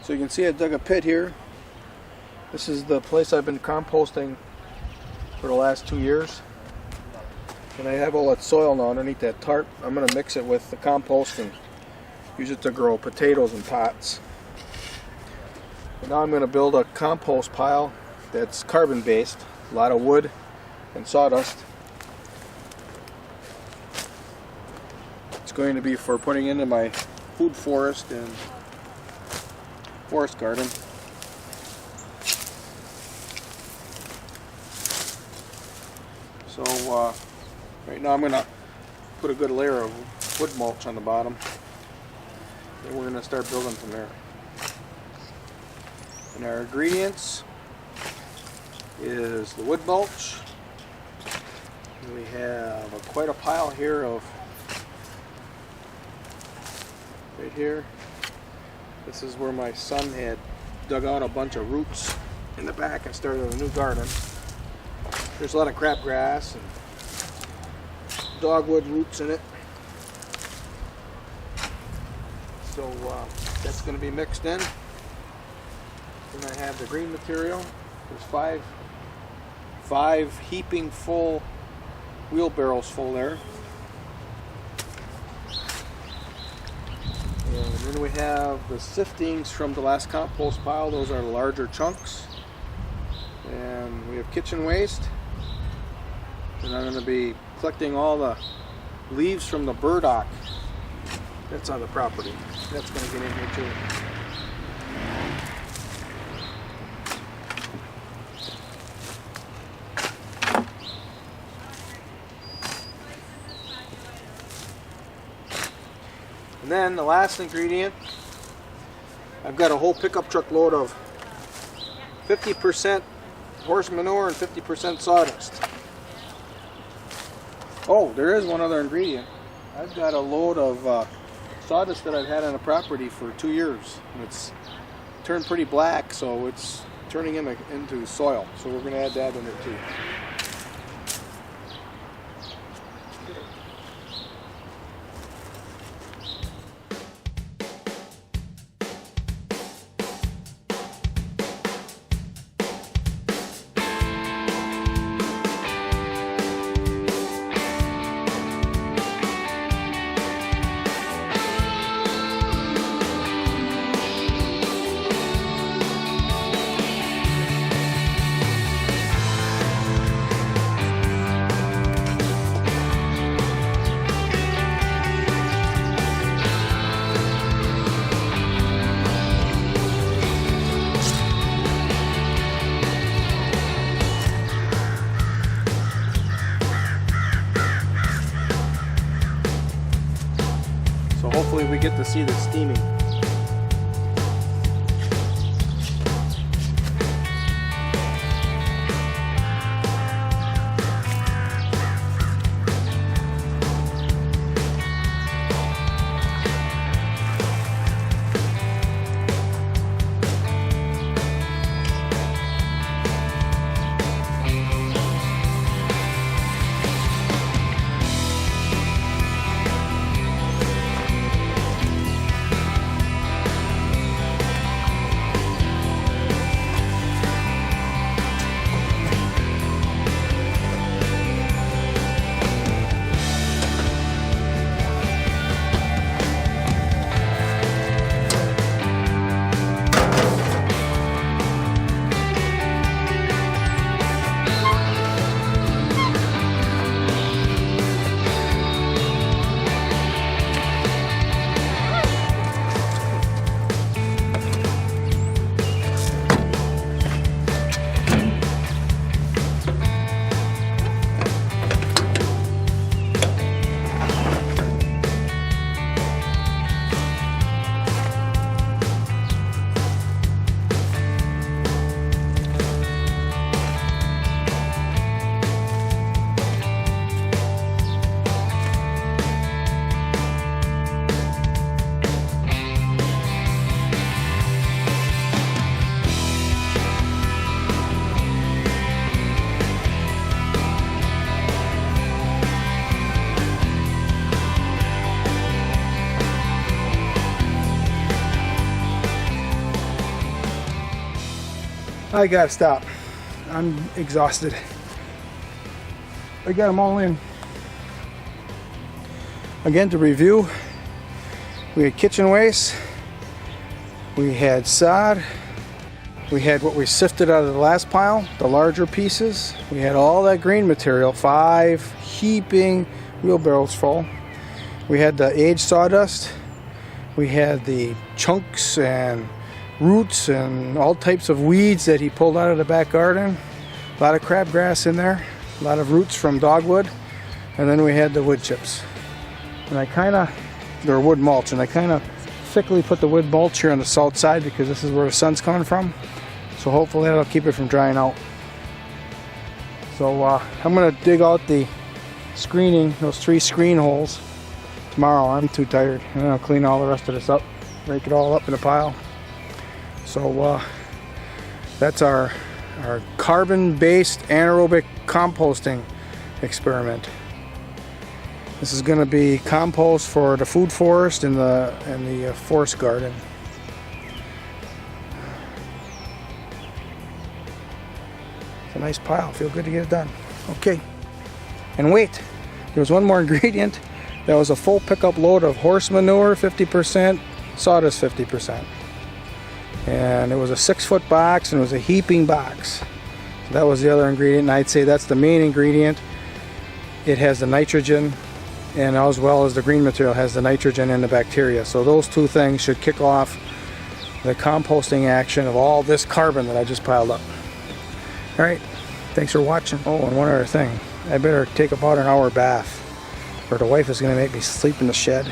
So you can see I dug a pit here. This is the place I've been composting for the last 2 years. And I have all that soil now underneath that tarp. I'm going to mix it with the compost and use it to grow potatoes in pots. And now I'm going to build a compost pile that's carbon based, a lot of wood and sawdust. It's going to be for putting into my food forest and forest garden. So right now I'm going to put a good layer of wood mulch on the bottom, and we're going to start building from there. And our ingredients is the wood mulch. And we have quite a pile here of, right here. This is where my son had dug out a bunch of roots in the back and started a new garden. There's a lot of crabgrass and dogwood roots in it. So that's going to be mixed in. Then I have the green material. There's five heaping full wheelbarrows full there. And then we have the siftings from the last compost pile. Those are the larger chunks. And we have kitchen waste. And I'm going to be collecting all the leaves from the burdock that's on the property. That's going to get in here too. And then the last ingredient, I've got a whole pickup truck load of 50% horse manure and 50% sawdust. Oh, there is one other ingredient. I've got a load of sawdust that I've had on the property for 2 years. And it's turned pretty black, so it's turning into soil. So we're going to add that in there too. So hopefully we get to see the steaming. I gotta stop. I'm exhausted. I got them all in. Again, to review, we had kitchen waste, we had sod, we had what we sifted out of the last pile, the larger pieces. We had all that green material, 5 heaping wheelbarrows full. We had the aged sawdust. We had the chunks and roots and all types of weeds that he pulled out of the back garden. A lot of crabgrass in there, a lot of roots from dogwood, and then we had the wood chips. And I kind of, or wood mulch, and I kind of thickly put the wood mulch here on the south side because this is where the sun's coming from. So hopefully that'll keep it from drying out. So I'm going to dig out the screening, those 3 screen holes tomorrow. I'm too tired. And I'll clean all the rest of this up, rake it all up in a pile. So that's our carbon-based anaerobic composting experiment. This is going to be compost for the food forest and the forest garden. It's a nice pile. Feel good to get it done. Okay. And wait, there was one more ingredient. That was a full pickup load of horse manure, 50%, sawdust 50%. And it was a 6-foot box, and it was a heaping box. So that was the other ingredient, and I'd say that's the main ingredient. It has the nitrogen, and as well as the green material has the nitrogen and the bacteria. So those 2 things should kick off the composting action of all this carbon that I just piled up. Alright, thanks for watching. Oh, and one other thing. I better take about an hour bath, or the wife is going to make me sleep in the shed.